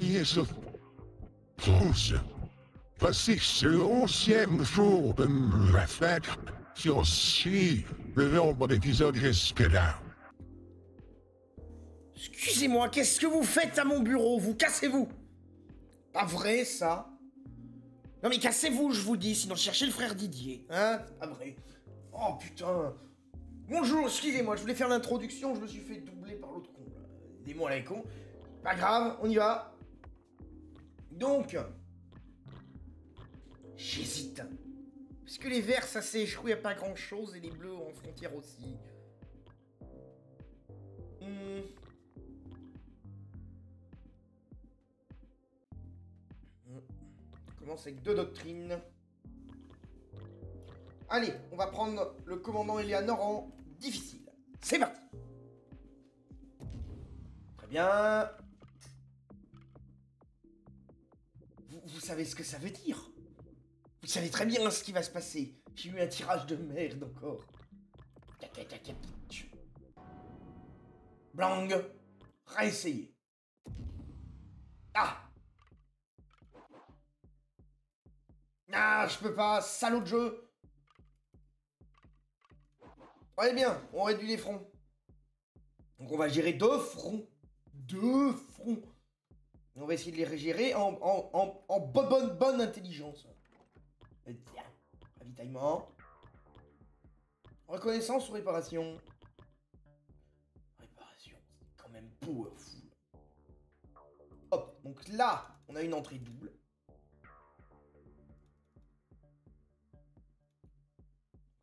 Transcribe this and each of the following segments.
Jezu. Boże. Was ist l'ancienne jour de la fête sur aussi le nombre d'épisodes jusque-là? Excusez-moi, qu'est-ce que vous faites à mon bureau? Vous cassez-vous! Pas vrai, ça? Non mais cassez-vous, je vous dis, sinon cherchez le frère Didier. Hein? C'est pas vrai. Oh putain. Bonjour, excusez-moi, je voulais faire l'introduction, je me suis fait doubler par l'autre con. Aidez-moi les cons. Pas grave, on y va. Donc... J'hésite. Parce que les verts, ça s'est échoué à pas grand-chose, et les bleus en frontière aussi. On commence avec 2 doctrines. Allez, on va prendre le commandant Eleanor en difficile. C'est parti. Très bien. Vous savez ce que ça veut dire? Vous savez très bien ce qui va se passer. J'ai eu un tirage de merde encore. Blang. Réessayer. Ah! Ah, je peux pas, salaud de jeu. Allez bien, on réduit les fronts. Donc on va gérer 2 fronts. 2 fronts. Et on va essayer de les gérer en bonne intelligence. Tiens, ravitaillement. Reconnaissance ou réparation? Réparation, c'est quand même powerful. Hop, donc là, on a une entrée double.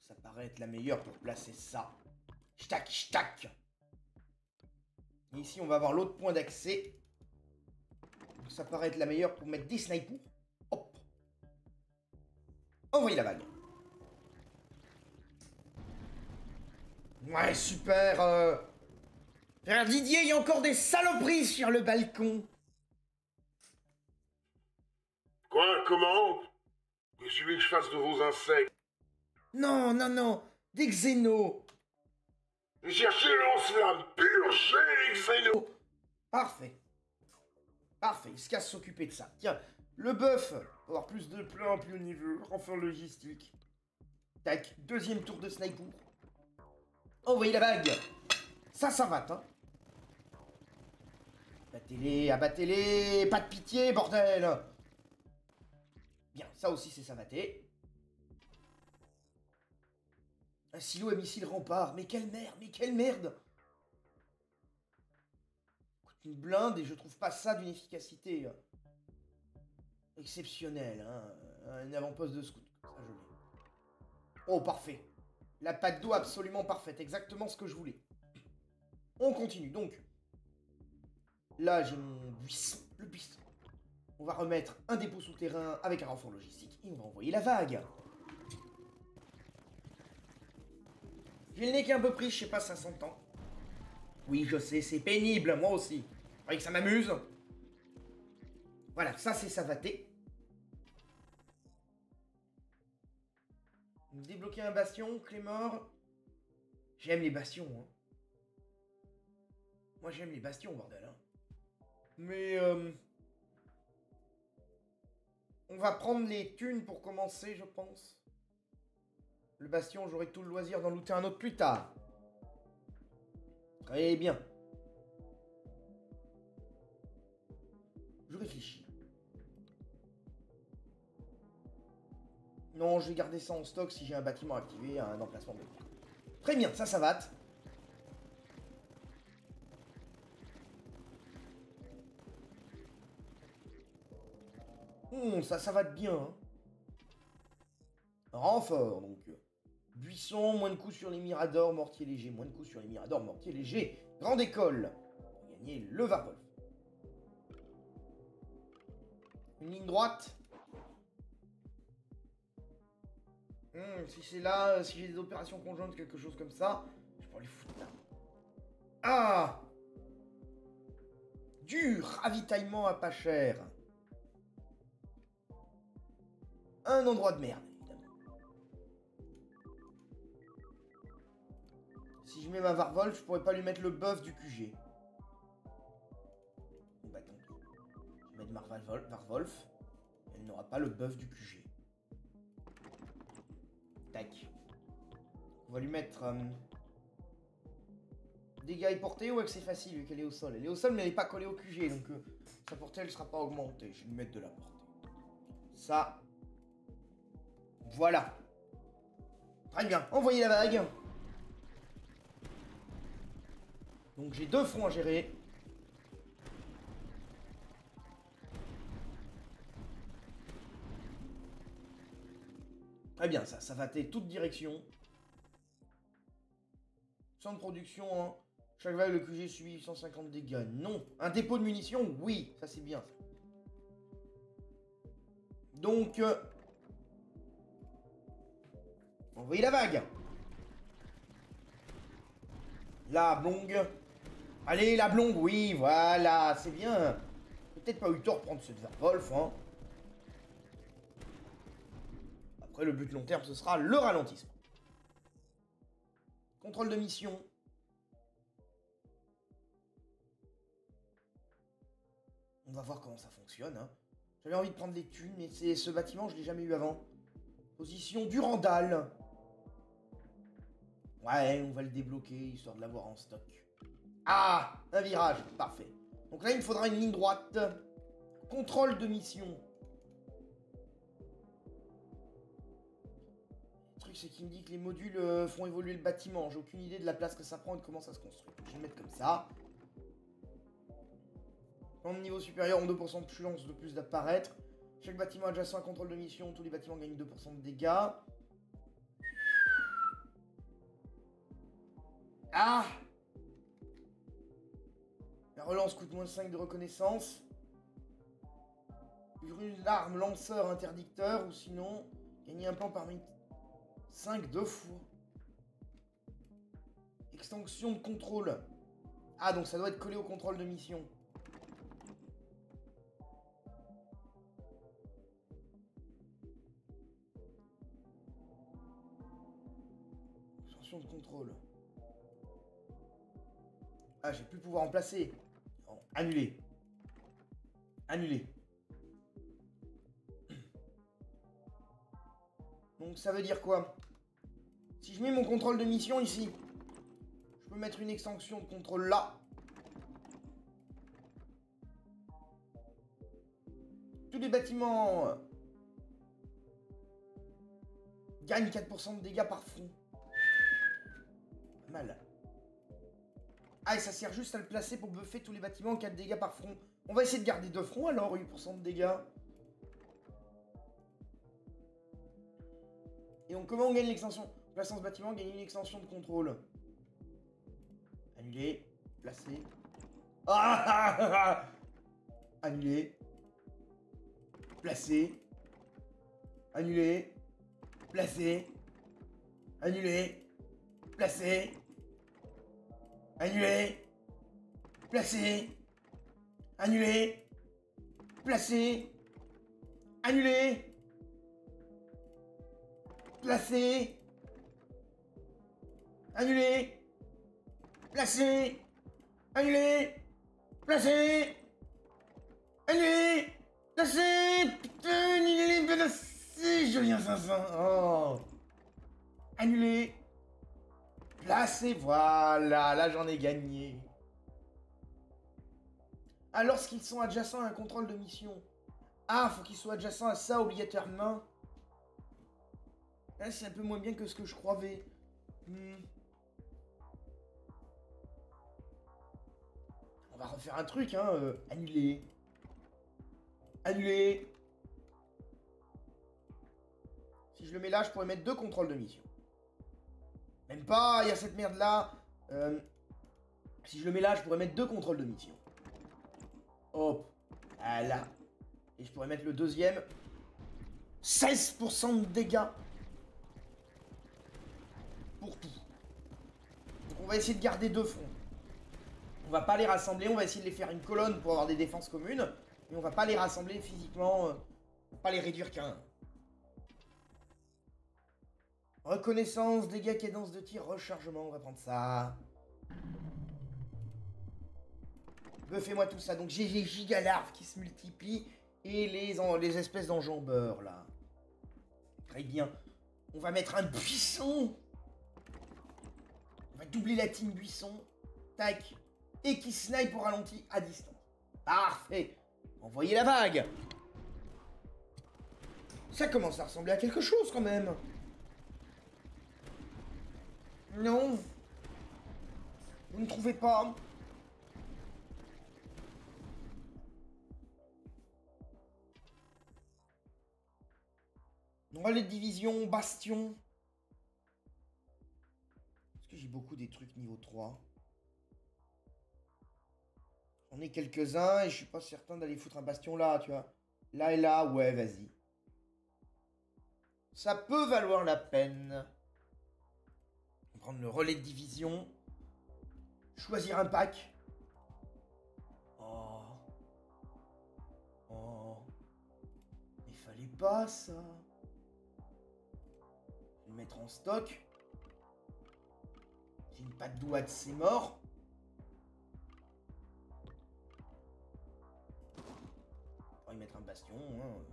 Ça paraît être la meilleure pour placer ça. Ch'tac, ch'tac. Et ici, on va avoir l'autre point d'accès. Ça paraît être la meilleure pour mettre des snipers. Hop. Envoyez la vague. Ouais, super. Frère Didier, il y a encore des saloperies sur le balcon. Quoi? Comment? Qu'est-ce que tu veux que je fasse de vos insectes? Non, non, non. Des xénos. Cherchez le lance-flamme, purgez les xénos. Parfait. Parfait, il se casse s'occuper de ça. Tiens, le bœuf, avoir plus de plans, plus haut niveau, renfort logistique. Tac, 2e tour de sniper. Envoyez la vague. Ça va, hein. Abattez-les, abattez-les, pas de pitié, bordel. Bien, ça aussi c'est savaté. Un silo à missile rempart, mais quelle merde, mais quelle merde. Une blinde et je trouve pas ça d'une efficacité exceptionnelle, hein. Un avant-poste de scout, ça je l'ai. Oh, parfait. La patte d'eau absolument parfaite, exactement ce que je voulais. On continue, donc. Là, j'ai mon buisson, le buisson. On va remettre un dépôt souterrain avec un renfort logistique et on va envoyer la vague. J'ai le nez qui est un peu pris, je sais pas, ça s'entend. Oui, je sais, c'est pénible, moi aussi. Vous voyez que ça m'amuse? Voilà, ça c'est savaté. Débloquer un bastion, Clémor. J'aime les bastions, hein. Moi j'aime les bastions, bordel, hein. Mais on va prendre les thunes pour commencer, je pense. Le bastion, j'aurai tout le loisir d'en looter un autre plus tard. Très bien. Je réfléchis. Non, je vais garder ça en stock si j'ai un bâtiment activé à un emplacement de... Très bien, ça va. Ça va bien, hein. Renfort, donc. Buisson, moins de coups sur les miradors, mortier léger. Moins de coups sur les miradors, mortier léger. Grande école. On va gagner le Varolf. Une ligne droite. Si c'est là, si j'ai des opérations conjointes, quelque chose comme ça, je pourrais les foutre là. Ah! Du ravitaillement à pas cher. Un endroit de merde, évidemment. Si je mets ma Varvolf, je pourrais pas lui mettre le buff du QG. Bon bah tant pis. de Varwolf. Elle n'aura pas le buff du QG. Tac. On va lui mettre... dégâts portée ou accès facile vu qu'elle est au sol. Elle est au sol mais elle n'est pas collée au QG donc sa portée elle sera pas augmentée. Je vais lui mettre de la portée. Ça. Voilà. Très bien. Envoyez la vague. Donc j'ai 2 fronts à gérer. Très bien, ça va être toute direction. Sans de production, hein. Chaque vague, le QG subit 850 dégâts. Non. Un dépôt de munitions, oui. Ça, c'est bien. Donc... envoyez la vague. La blongue. Allez, la blongue, oui, voilà. C'est bien. Peut-être pas eu tort de prendre cette Varwolf, hein. Après, le but long terme, ce sera le ralentissement. Contrôle de mission. On va voir comment ça fonctionne. Hein. J'avais envie de prendre les thunes, mais ce bâtiment, je l'ai jamais eu avant. Position Durandal. Ouais, on va le débloquer, histoire de l'avoir en stock. Ah, un virage, parfait. Donc là, il me faudra une ligne droite. Contrôle de mission. Le truc, c'est qu'il me dit que les modules font évoluer le bâtiment. J'ai aucune idée de la place que ça prend et de comment ça se construit. Je vais le mettre comme ça. Quand le niveau supérieur ont 2% de chance de plus d'apparaître. Chaque bâtiment adjacent à contrôle de mission, tous les bâtiments gagnent 2% de dégâts. Ah! La relance coûte moins 5 de reconnaissance. Une arme lanceur interdicteur ou sinon, gagner un plan parmi 5 2 fois. Extension de contrôle. Ah, donc ça doit être collé au contrôle de mission. De contrôle. Ah, j'ai plus pouvoir en placer. Oh, annuler. Annuler. Donc ça veut dire quoi? Si je mets mon contrôle de mission ici, je peux mettre une extension de contrôle là. Tous les bâtiments gagnent 4% de dégâts par front. Mal. Ah, et ça sert juste à le placer pour buffer tous les bâtiments 4 dégâts par front. On va essayer de garder 2 fronts alors, 8% de dégâts. Et donc, comment on gagne l'extension? Plaçant ce bâtiment, gagner une extension de contrôle. Annuler. Placer. Ah. Annuler. Placer. Annuler. Placer. Annuler. Placer. Annuler. Placer. Annuler. Placer. Annuler. Placer. Annuler. Placer. Annuler. Placer. Annuler. Placer. Putain, il est placé. Julien 500. Oh. Annuler. Placé, voilà, là j'en ai gagné. Ah, lorsqu'ils sont adjacents à un contrôle de mission. Ah, faut qu'ils soient adjacents à ça obligatoirement. Là, c'est un peu moins bien que ce que je croyais. On va refaire un truc, hein. Annuler. Annuler. Si je le mets là, je pourrais mettre 2 contrôles de mission. Même pas, il y a cette merde là. Si je le mets là, je pourrais mettre 2 contrôles de mission. Hop. Voilà. Et je pourrais mettre le deuxième. 16% de dégâts. Pour tout. Donc on va essayer de garder 2 fronts. On va pas les rassembler, on va essayer de les faire une colonne pour avoir des défenses communes. Mais on va pas les rassembler physiquement. Pas les réduire qu'à 1. Reconnaissance, dégâts, cadence de tir, rechargement, on va prendre ça. Buffez-moi tout ça. Donc j'ai les gigalarves qui se multiplient et les espèces d'enjambeurs là. Très bien. On va mettre un buisson. On va doubler la team buisson. Tac. Et qui snipe au ralenti à distance. Parfait. Envoyez la vague. Ça commence à ressembler à quelque chose quand même. Non. Vous ne trouvez pas? Relais de division, bastion. Est-ce que j'ai beaucoup des trucs niveau 3? J'en ai quelques-uns et je suis pas certain d'aller foutre un bastion là, tu vois. Là et là, ouais, vas-y. Ça peut valoir la peine. On va prendre le relais de division. Choisir un pack. Oh. Oh. Il fallait pas ça. Je vais le mettre en stock. C'est une patte douate, c'est mort. On va y mettre un bastion. Hein.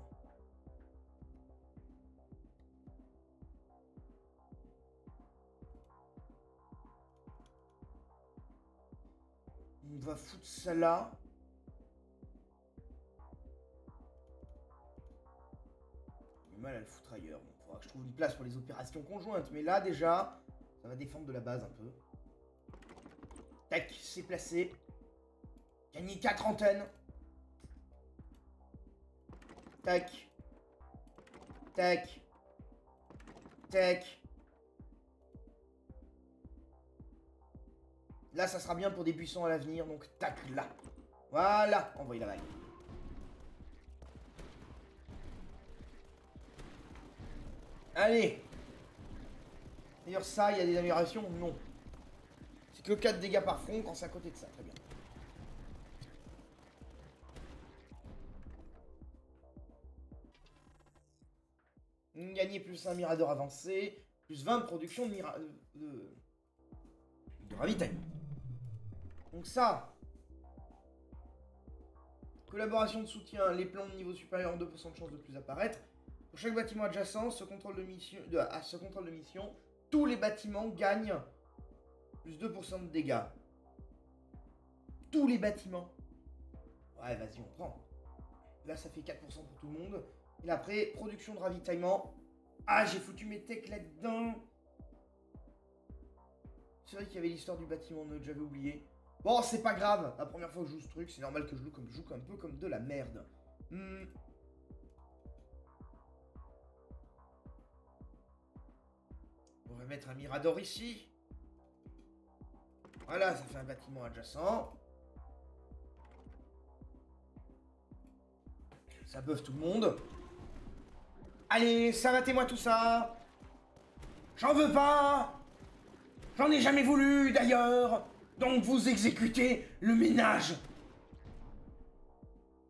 On va foutre ça là. J'ai du mal à le foutre ailleurs. Bon, faudra que je trouve une place pour les opérations conjointes. Mais là, déjà, ça va défendre de la base un peu. Tac, c'est placé. Gagner 4 antennes. Tac. Tac. Tac. Là, ça sera bien pour des buissons à l'avenir, donc tac, là. Voilà, envoyez la vague. Allez. D'ailleurs, ça, il y a des améliorations? Non. C'est que 4 dégâts par front quand c'est à côté de ça, très bien. Gagner plus 1 mirador avancé, plus 20 de production de ravitaillement. Donc ça, collaboration de soutien, les plans de niveau supérieur ont 2% de chance de plus apparaître. Pour chaque bâtiment adjacent, à ce contrôle de mission, tous les bâtiments gagnent plus 2% de dégâts. Tous les bâtiments. Ouais, vas-y, on prend. Là, ça fait 4% pour tout le monde. Et après, production de ravitaillement. Ah, j'ai foutu mes techs là-dedans. C'est vrai qu'il y avait l'histoire du bâtiment neutre, j'avais oublié. Bon, c'est pas grave. La première fois que je joue ce truc, c'est normal que je joue un peu comme de la merde. On va mettre un mirador ici. Voilà, ça fait un bâtiment adjacent. Ça buffe tout le monde. Allez, savatez-moi tout ça. J'en veux pas. J'en ai jamais voulu, d'ailleurs. Donc vous exécutez le ménage.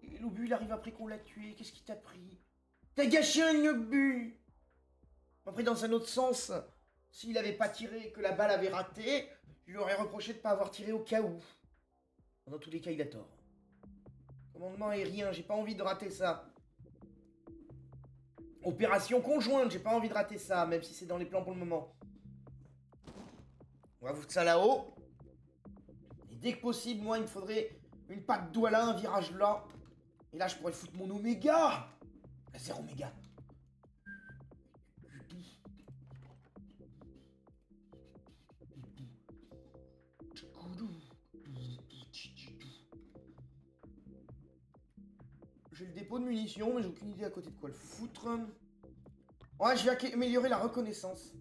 Et l'obus, il arrive après qu'on l'a tué. Qu'est-ce qui t'a pris? T'as gâché un obus. Après, dans un autre sens, s'il avait pas tiré et que la balle avait raté, je lui aurais reproché de pas avoir tiré au cas où. Dans tous les cas, il a tort. Commandement aérien, j'ai pas envie de rater ça. Opération conjointe, j'ai pas envie de rater ça, même si c'est dans les plans pour le moment. On va foutre ça là-haut. Et dès que possible, moi, il me faudrait une patte d'oie là, un virage là. Et là, je pourrais foutre mon oméga. La 0 méga. J'ai le dépôt de munitions, mais j'ai aucune idée à côté de quoi le foutre. Ouais, je vais améliorer la reconnaissance.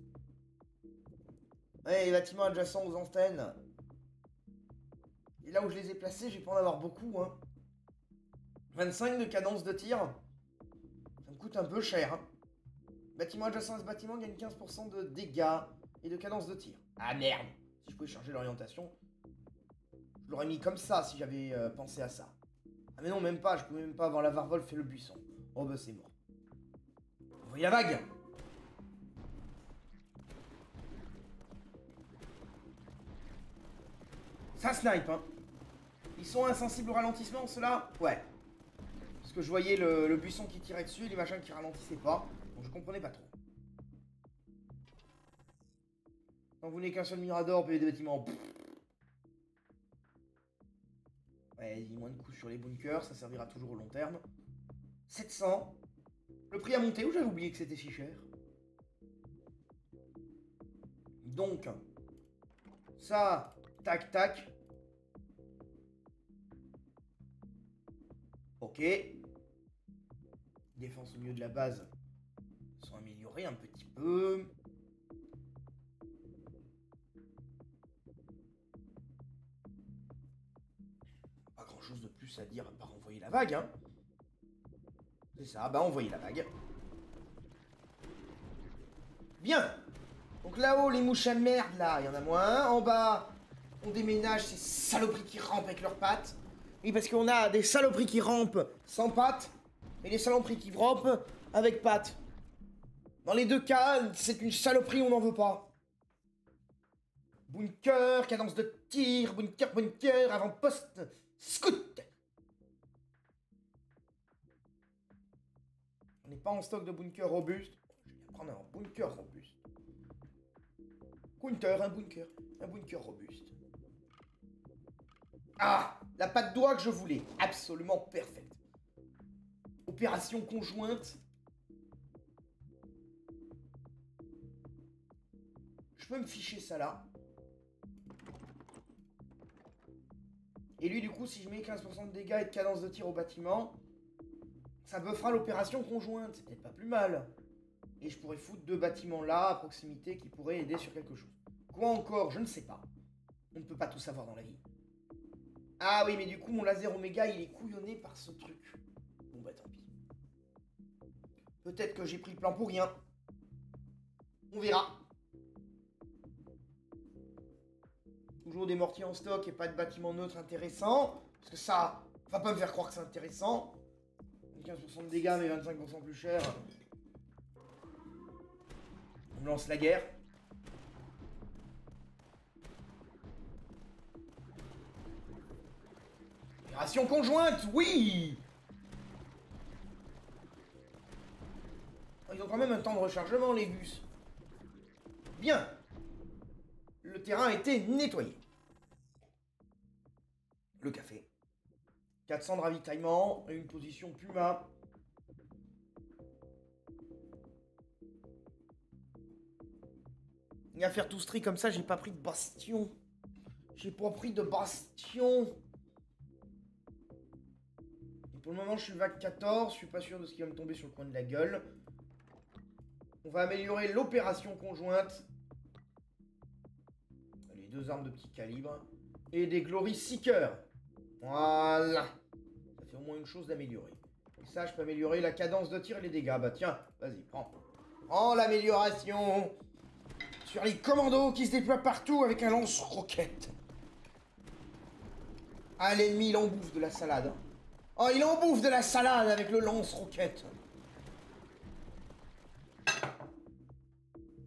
Ouais, les bâtiments adjacents aux antennes. Et là où je les ai placés, j'ai pas en avoir beaucoup, hein. 25 de cadence de tir. Ça me coûte un peu cher, hein. Bâtiment adjacent à ce bâtiment gagne 15% de dégâts et de cadence de tir. Ah merde! Si je pouvais changer l'orientation, je l'aurais mis comme ça si j'avais pensé à ça. Ah mais non, même pas, je pouvais même pas avoir la Varvolf et le buisson. Oh bah c'est mort. Envoyez la vague! Ça snipe, hein. Ils sont insensibles au ralentissement, ceux-là? Ouais. Parce que je voyais le buisson qui tirait dessus et les machins qui ralentissaient pas. Donc je comprenais pas trop. Quand vous n'avez qu'un seul mirador, puis des bâtiments... Ouais, il y a moins de coups sur les bunkers, ça servira toujours au long terme. 700. Le prix a monté ou j'avais oublié que c'était si cher? Donc, ça, tac, tac. Ok. Défense au milieu de la base sont améliorées un petit peu. Pas grand chose de plus à dire à part envoyer la vague, hein. C'est ça, bah envoyer la vague. Bien. Donc là-haut, les mouches à merde, là, il y en a moins. En bas, on déménage ces saloperies qui rampent avec leurs pattes. Oui, parce qu'on a des saloperies qui rampent sans pattes et des saloperies qui rampent avec pattes. Dans les deux cas, c'est une saloperie, on n'en veut pas. Bunker, cadence de tir, bunker, bunker, avant-poste, scout. On n'est pas en stock de bunker robuste. Je vais prendre un bunker robuste. Un bunker robuste. Ah, la patte d'oie que je voulais, absolument parfaite. Opération conjointe. Je peux me ficher ça là. Et lui, du coup, si je mets 15% de dégâts et de cadence de tir au bâtiment, ça me fera l'opération conjointe. C'est peut-être pas plus mal. Et je pourrais foutre 2 bâtiments là, à proximité, qui pourraient aider sur quelque chose. Quoi encore? Je ne sais pas. On ne peut pas tout savoir dans la vie. Ah oui, mais du coup, mon laser Oméga, il est couillonné par ce truc. Bon bah tant pis. Peut-être que j'ai pris le plan pour rien. On verra. Toujours des mortiers en stock et pas de bâtiment neutre intéressant. Parce que ça va pas me faire croire que c'est intéressant. 15% de dégâts, mais 25% plus cher. On lance la guerre. Opération conjointe, oui! Ils ont quand même un temps de rechargement, les bus. Bien. Le terrain a été nettoyé. Le café. 400 de ravitaillement et une position Puma. Et à faire tout ce tri comme ça, j'ai pas pris de bastion. J'ai pas pris de bastion. Et pour le moment, je suis vague 14. Je suis pas sûr de ce qui va me tomber sur le coin de la gueule. On va améliorer l'opération conjointe. Les 2 armes de petit calibre. Et des Glory Seekers. Voilà. Ça fait au moins une chose d'améliorer. Et ça, je peux améliorer la cadence de tir et les dégâts. Bah tiens, vas-y, prends. Prends l'amélioration sur les commandos qui se déploient partout avec un lance-roquette. Ah, l'ennemi, il en bouffe de la salade. Oh, il en bouffe de la salade avec le lance-roquette.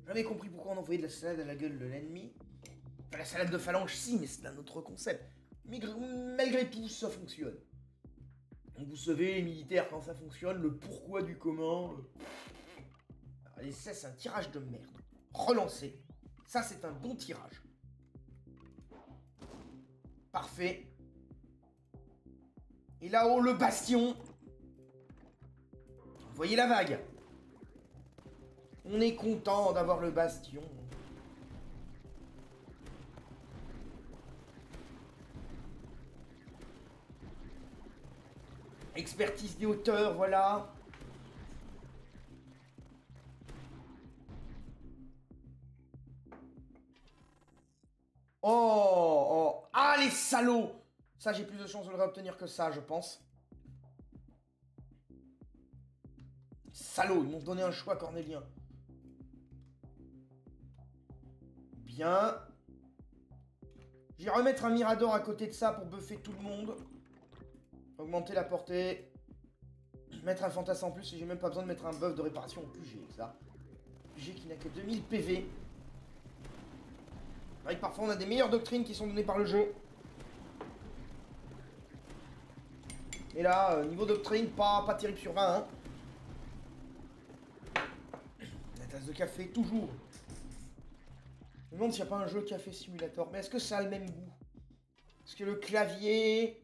J'avais compris pourquoi on envoyait de la salade à la gueule de l'ennemi. Enfin, la salade de phalange, si, mais c'est un autre concept. Mais malgré tout, ça fonctionne. Donc vous savez, les militaires, quand ça fonctionne, le pourquoi du comment... Allez, ça, c'est un tirage de merde. Relancé. Ça, c'est un bon tirage. Parfait. Et là-haut, le bastion. Vous voyez la vague? On est content d'avoir le bastion. Expertise des hauteurs, voilà. Oh, oh. Ah, les salauds! Ça, j'ai plus de chances de le réobtenir que ça, je pense. Salauds, ils m'ont donné un choix cornélien. Bien. Je vais remettre un Mirador à côté de ça pour buffer tout le monde. Augmenter la portée. Mettre un fantasme en plus et j'ai même pas besoin de mettre un buff de réparation au QG, ça. QG qui n'a que 2000 PV. C'est vrai que parfois on a des meilleures doctrines qui sont données par le jeu. Et là, niveau doctrine, pas terrible sur 20, hein. La tasse de café, toujours. Je me demande s'il n'y a pas un jeu café simulator. Mais est-ce que ça a le même goût? Est-ce que le clavier,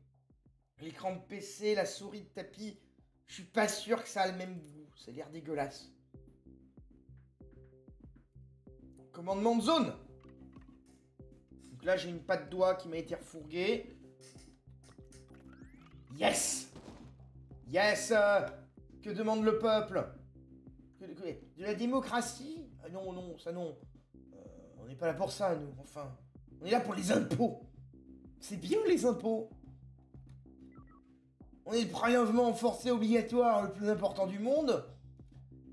l'écran de PC, la souris de tapis, je suis pas sûr que ça a le même goût. Ça a l'air dégueulasse. Commandement de zone. Donc là, j'ai une patte doigt qui m'a été refourguée. Yes! Yes! Que demande le peuple? De la démocratie? Non, non, ça non. On n'est pas là pour ça, nous, enfin. On est là pour les impôts. C'est bien, les impôts. On est le prélèvement forcé obligatoire le plus important du monde.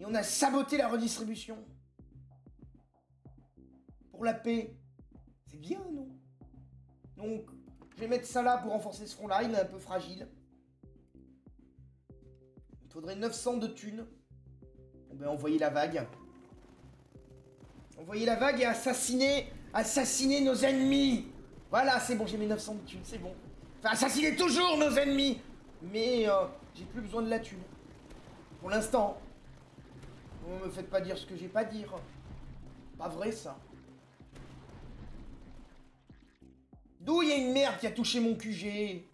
Et on a saboté la redistribution. Pour la paix. C'est bien, non? Donc, je vais mettre ça là pour renforcer ce front-là. Il est un peu fragile. Il faudrait 900 de thunes. Bon ben, envoyer la vague. Envoyer la vague et assassiner nos ennemis. Voilà, c'est bon, j'ai mes 900 de thunes, c'est bon. Enfin, assassiner toujours nos ennemis. Mais j'ai plus besoin de la thune. Pour l'instant. Ne me faites pas dire ce que j'ai pas à dire. Pas vrai, ça. D'où il y a une merde qui a touché mon QG?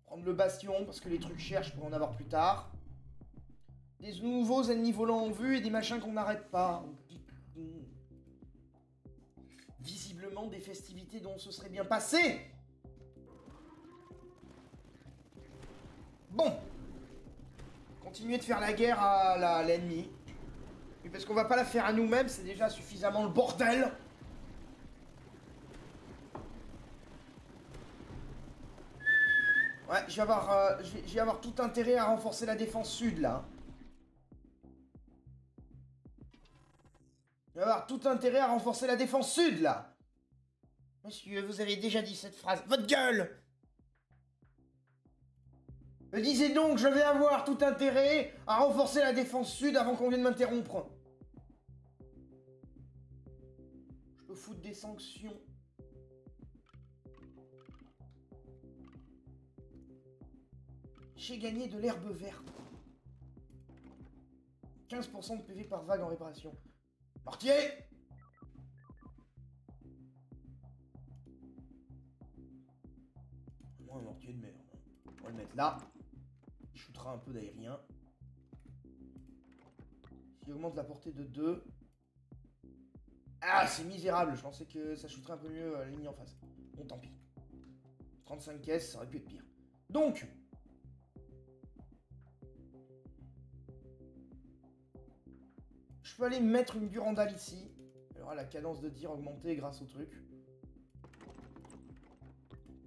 Prendre le bastion, parce que les trucs cherchent pour en avoir plus tard. Des nouveaux ennemis volants en vue et des machins qu'on n'arrête pas. Visiblement des festivités dont ce serait bien passé. Bon. Continuer de faire la guerre à l'ennemi. Oui, parce qu'on va pas la faire à nous-mêmes, c'est déjà suffisamment le bordel. Ouais, je vais avoir tout intérêt à renforcer la défense sud, là. Je vais avoir tout intérêt à renforcer la défense sud, là. Monsieur, vous avez déjà dit cette phrase. Votre gueule! Me disais donc, je vais avoir tout intérêt à renforcer la défense sud avant qu'on vienne m'interrompre. Je peux foutre des sanctions. J'ai gagné de l'herbe verte. 15% de PV par vague en réparation. Mortier! Moi, un mortier de merde. On va le mettre là. Il shootera un peu d'aérien. S'il augmente la portée de 2. Ah, c'est misérable. Je pensais que ça shooterait un peu mieux à la ligne en face. Bon, tant pis. 35 caisses, ça aurait pu être pire. Donc... je peux aller mettre une Durandal ici. Elle aura la cadence de tir augmentée grâce au truc.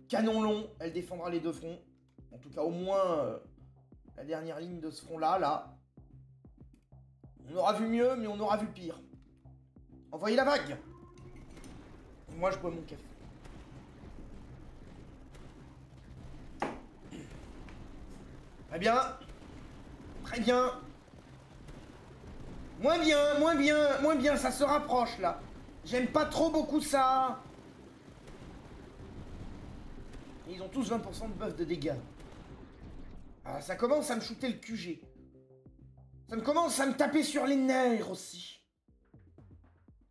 Canon long, elle défendra les deux fronts. En tout cas, au moins, la dernière ligne de ce front-là, là. On aura vu mieux, mais on aura vu pire. Envoyez la vague! Et moi, je bois mon café. Très bien. Très bien. Moins bien, ça se rapproche, là. J'aime pas trop beaucoup ça. Et ils ont tous 20% de buff de dégâts. Ah, ça commence à me shooter le QG. Ça me commence à me taper sur les nerfs aussi.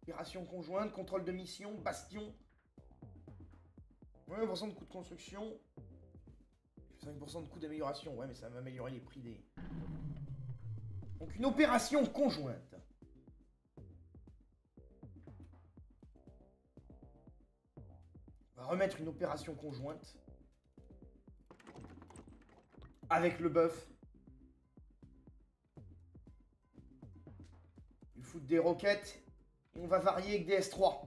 Opération conjointe, contrôle de mission, bastion. 20% de coût de construction. 5% de coût d'amélioration. Ouais, mais ça va améliorer les prix des... Donc une opération conjointe. On va remettre une opération conjointe. Avec le buff. Il fout des roquettes. Et on va varier avec des S3.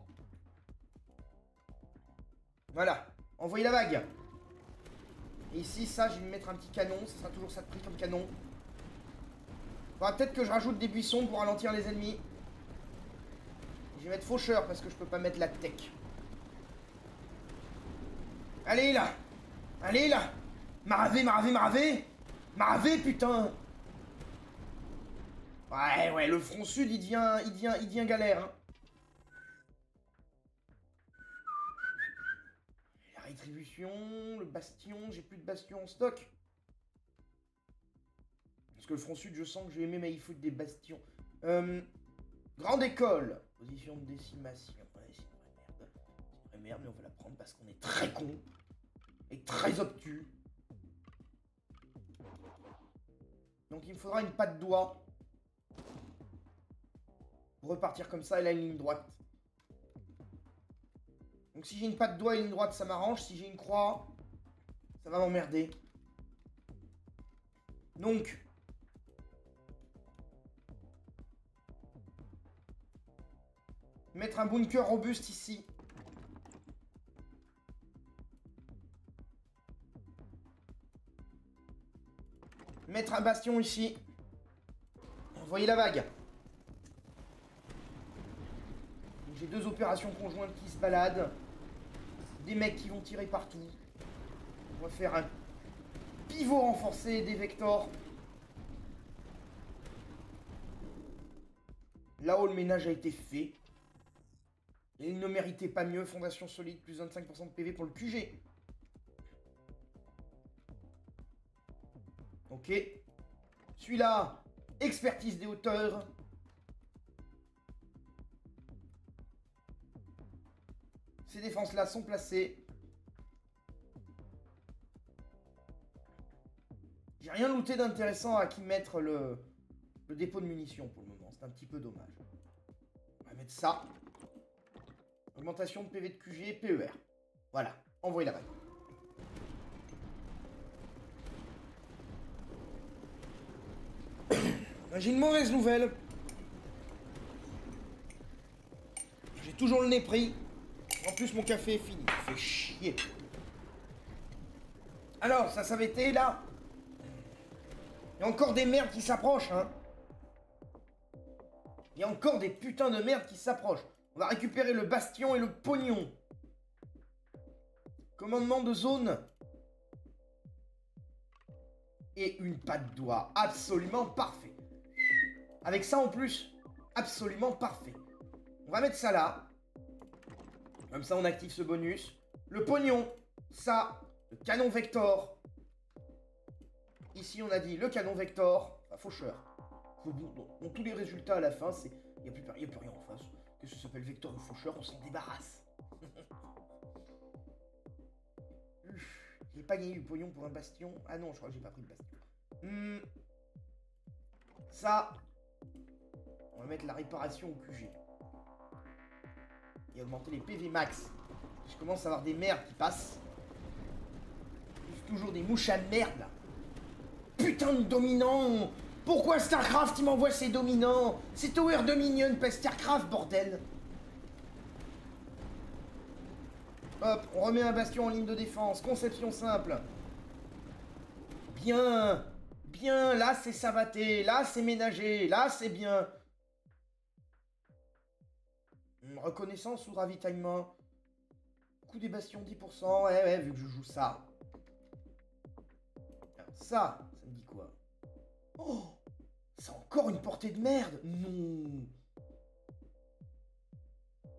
Voilà. Envoyez la vague. Et ici, ça, je vais me mettre un petit canon. Ça sera toujours ça de prix comme canon. Faudra peut-être que je rajoute des buissons pour ralentir les ennemis. Je vais mettre faucheur parce que je peux pas mettre la tech. Allez là! Allez là! Maravé, putain! Ouais, le front sud, il devient galère, hein. La rétribution. Reconstitution, le bastion, j'ai plus de bastion en stock. Parce que le front sud, je sens que je vais aimer, mais il faut des bastions. Grande école. Position de décimation. Ouais, c'est une vraie merde. C'est une vraie merde, mais on va la prendre parce qu'on est très con. Et très obtus. Donc il me faudra une patte doigt. Pour repartir comme ça, et là une ligne droite. Donc si j'ai une patte doigt et une ligne droite, ça m'arrange. Si j'ai une croix, ça va m'emmerder. Donc... mettre un bunker robuste ici. Mettre un bastion ici. Envoyer la vague. J'ai deux opérations conjointes qui se baladent. Des mecs qui vont tirer partout. On va faire un pivot renforcé des vectors. Là-haut, le ménage a été fait. Et il ne méritait pas mieux. Fondation solide, plus 25% de PV pour le QG. Ok. Celui-là, expertise des hauteurs. Ces défenses-là sont placées. J'ai rien looté d'intéressant à qui mettre le dépôt de munitions pour le moment. C'est un petit peu dommage. On va mettre ça. Augmentation de PV de QG, PER. Voilà, envoyez la vague. J'ai une mauvaise nouvelle. J'ai toujours le nez pris. En plus, mon café est fini. Ça fait chier. Alors, ça avait été là. Il y a encore des merdes qui s'approchent, hein. Il y a encore des putains de merdes qui s'approchent. On va récupérer le bastion et le pognon. Commandement de zone. Et une patte doigt. Absolument parfait. Avec ça en plus, absolument parfait. On va mettre ça là. Comme ça, on active ce bonus. Le pognon, ça. Le canon Vector. Ici, on a dit le canon Vector. Enfin, faucheur. Bon, tous les résultats à la fin, c'est... Il n'y a plus rien en face. Que ce s'appelle Vector ou faucheur, on s'en débarrasse. J'ai pas gagné du pognon pour un bastion. Ah non, je crois que j'ai pas pris de bastion. Ça... On va mettre la réparation au QG. Et augmenter les PV max. Je commence à avoir des merdes qui passent. Toujours des mouches à merde là. Putain de dominant. Pourquoi StarCraft il m'envoie ses dominants? C'est Tower Dominion, pas StarCraft, bordel. Hop, on remet un bastion en ligne de défense. Conception simple. Bien. Bien, là c'est savaté. Là c'est ménager. Là c'est bien. Reconnaissance ou ravitaillement. Coût des bastions 10%. Ouais, vu que je joue ça. Alors, ça me dit quoi? Oh! C'est encore une portée de merde! Non!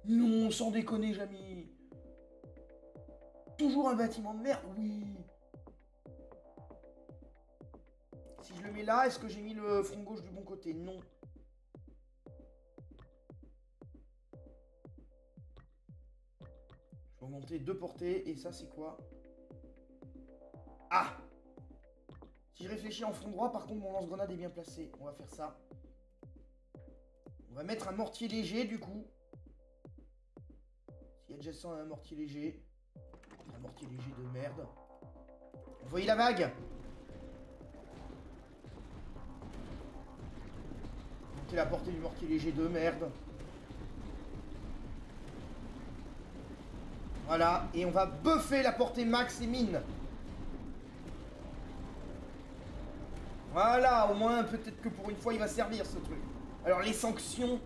Non, sans déconner, Jamy! Toujours un bâtiment de merde? Oui! Si je le mets là, est-ce que j'ai mis le front gauche du bon côté? Non. Je vais augmenter 2 portées, et ça c'est quoi? Ah! Si je réfléchis en front droit, par contre, mon lance-grenade est bien placé. On va faire ça. On va mettre un mortier léger, du coup. Si adjacent à un mortier léger. Un mortier léger de merde. Envoyez la vague. Montez la portée du mortier léger de merde. Voilà. Et on va buffer la portée max et mine. Voilà, au moins, peut-être que pour une fois, il va servir, ce truc. Alors, les sanctions...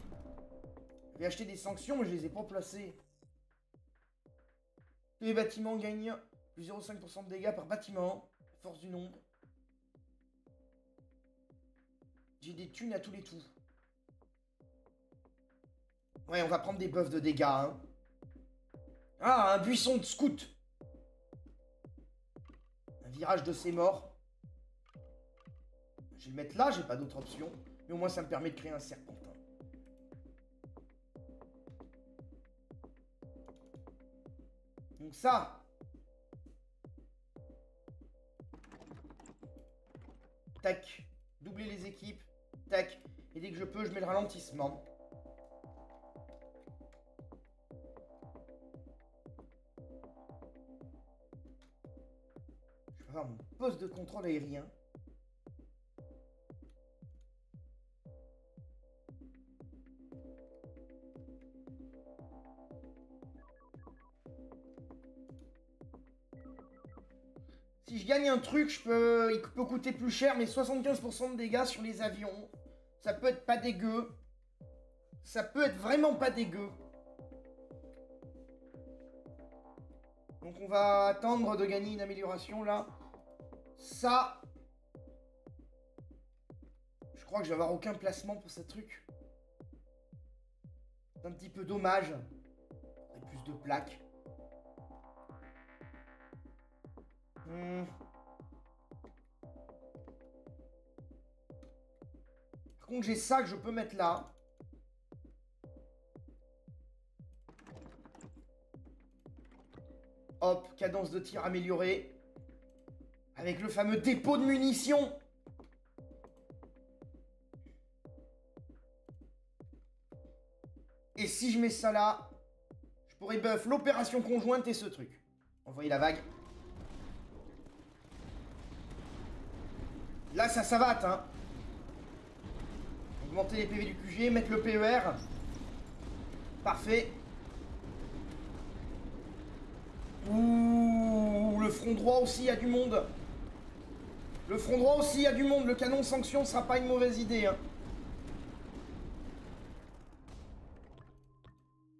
J'ai acheté des sanctions, mais je les ai pas placées. Tous les bâtiments gagnent plus 0,5% de dégâts par bâtiment. Force du nombre. J'ai des thunes à tous les tout. Ouais, on va prendre des buffs de dégâts, hein. Ah, un buisson de scout. virage de ses morts. Je vais le mettre là, j'ai pas d'autre option. Mais au moins, ça me permet de créer un serpentin. Donc ça. Tac. Doubler les équipes. Tac. Et dès que je peux, je mets le ralentissement. Je vais avoir mon poste de contrôle aérien. Si je gagne un truc, il peut coûter plus cher, mais 75% de dégâts sur les avions. Ça peut être pas dégueu. Ça peut être vraiment pas dégueu. Donc on va attendre de gagner une amélioration là. Ça. Je crois que je vais avoir aucun placement pour ce truc. C'est un petit peu dommage. Et plus de plaques. Par contre, j'ai ça que je peux mettre là. Hop, cadence de tir améliorée. Avec le fameux dépôt de munitions. Et si je mets ça là, je pourrais buff l'opération conjointe et ce truc. Envoyer la vague. Là, ça savate, hein. Augmenter les PV du QG, mettre le PER. Parfait. Ouh, le front droit aussi, il y a du monde. Le front droit aussi, il y a du monde. Le canon sanction sera pas une mauvaise idée, hein.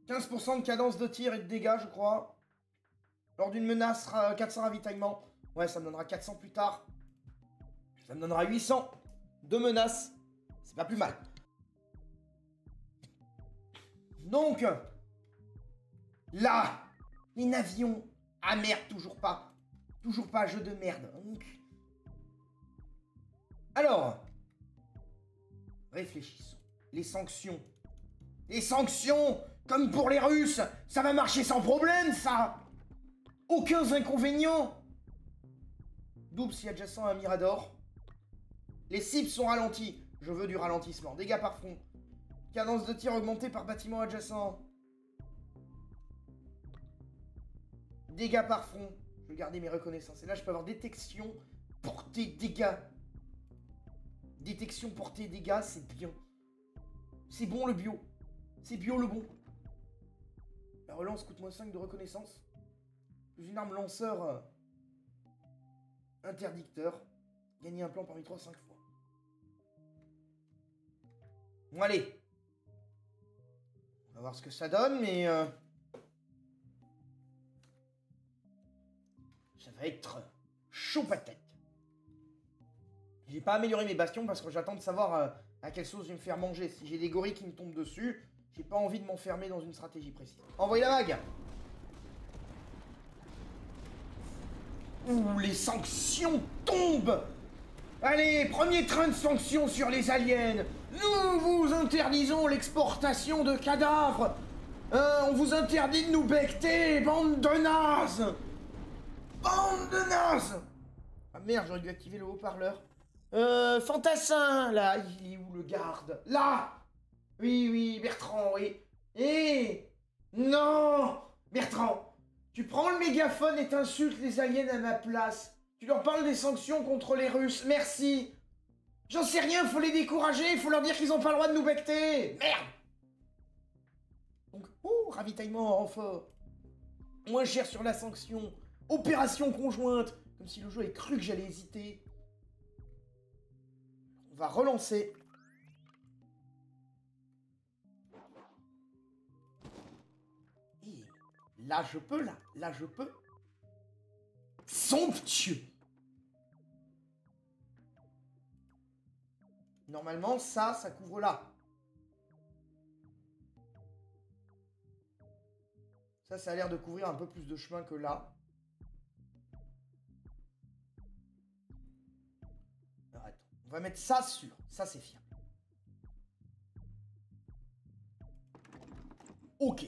15% de cadence de tir et de dégâts, je crois. Lors d'une menace, 400 ravitaillement. Ouais, ça me donnera 400 plus tard. Ça me donnera 800 de menaces. C'est pas plus mal. Donc, là, les navions. Ah merde, toujours pas. Toujours pas, jeu de merde. Alors, réfléchissons. Les sanctions. Les sanctions, comme pour les Russes, ça va marcher sans problème, ça. Aucun inconvénient. Double si adjacent à Mirador. Les cibles sont ralenties. Je veux du ralentissement. Dégâts par front. Cadence de tir augmentée par bâtiment adjacent. Dégâts par front. Je vais garder mes reconnaissances. Et là, je peux avoir détection, portée, dégâts. Détection, portée, dégâts, c'est bien. C'est bon le bio. C'est bio le bon. La relance coûte moins 5 de reconnaissance. Plus une arme lanceur interdicteur. Gagner un plan parmi 3, 5 fois. Bon, allez. On va voir ce que ça donne, mais... ça va être chaud patate. J'ai pas amélioré mes bastions parce que j'attends de savoir à quelle sauce je vais me faire manger. Si j'ai des gorilles qui me tombent dessus, j'ai pas envie de m'enfermer dans une stratégie précise. Envoyez la vague. Ouh, les sanctions tombent. Allez, premier train de sanctions sur les aliens. Nous vous interdisons l'exportation de cadavres. On vous interdit de nous becter, bande de nazes. Bande de nazes. Ah merde, j'aurais dû activer le haut-parleur. Fantassin, là, il est où le garde? Là. Oui, oui, Bertrand, oui. Non, Bertrand, tu prends le mégaphone et t'insultes les aliens à ma place. Tu leur parles des sanctions contre les Russes, merci. J'en sais rien, faut les décourager, faut leur dire qu'ils ont pas le droit de nous becter. Merde. Donc, ravitaillement en renfort. Moins cher sur la sanction. Opération conjointe. Comme si le jeu avait cru que j'allais hésiter. On va relancer. Et là, je peux, là. Là, je peux. Somptueux. Normalement, ça couvre là. Ça a l'air de couvrir un peu plus de chemin que là. On va mettre ça sur. Ça, c'est fiable. Ok.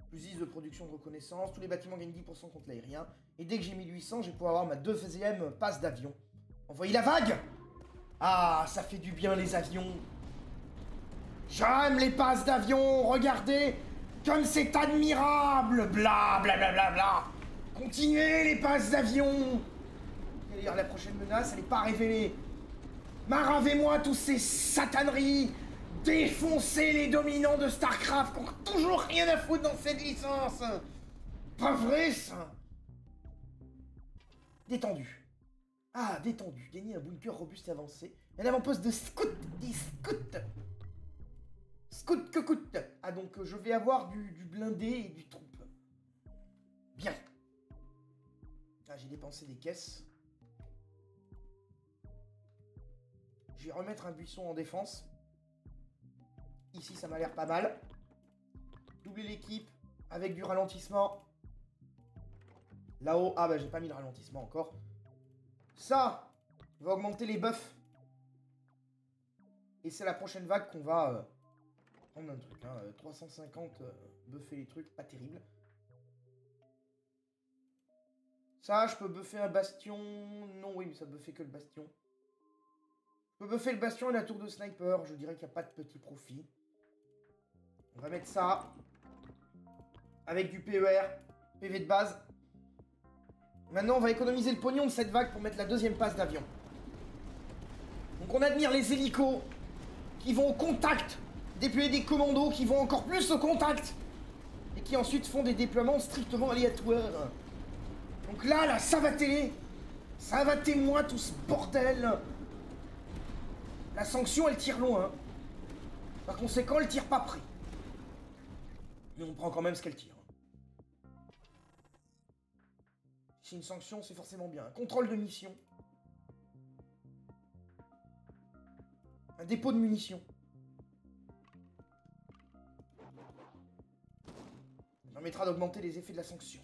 Plus 10 de production de reconnaissance. Tous les bâtiments gagnent 10% contre l'aérien. Et dès que j'ai 1800, je vais pouvoir avoir ma deuxième passe d'avion. Envoyez la vague! Ah, ça fait du bien les avions. J'aime les passes d'avion. Regardez comme c'est admirable. Bla bla bla bla bla. Continuez les passes d'avion. D'ailleurs, la prochaine menace, elle n'est pas révélée. Maravez-moi tous ces sataneries. Défoncez les dominants de StarCraft qui ont toujours rien à foutre dans cette licence. Pas vrai, ça. Détendu. Ah, détendu. Gagner un bunker robuste et avancé. Un avant-poste de scout. Des scouts. Scout que coûte. Ah, donc je vais avoir du blindé et du troupe. Bien. Ah, j'ai dépensé des caisses. Je vais remettre un buisson en défense. Ici, ça m'a l'air pas mal. Doubler l'équipe avec du ralentissement. Là-haut, ah bah j'ai pas mis le ralentissement encore. Ça va augmenter les buffs. Et c'est la prochaine vague qu'on va prendre un truc. 350 buffer les trucs, pas terrible. Ça, je peux buffer un bastion. Non, oui, mais ça buffer que le bastion. Je peux buffer le bastion et la tour de sniper. Je dirais qu'il n'y a pas de petit profit. On va mettre ça. Avec du PER. PV de base. Maintenant, on va économiser le pognon de cette vague pour mettre la deuxième passe d'avion. Donc on admire les hélicos qui vont au contact. Déployer des commandos qui vont encore plus au contact. Et qui ensuite font des déploiements strictement aléatoires. Donc là, ça va télé. Ça va témoin tout ce bordel. La sanction, elle tire loin. Par conséquent, elle tire pas près. Mais on prend quand même ce qu'elle tire. Si une sanction, c'est forcément bien. Un contrôle de mission. Un dépôt de munitions. Ça permettra d'augmenter les effets de la sanction.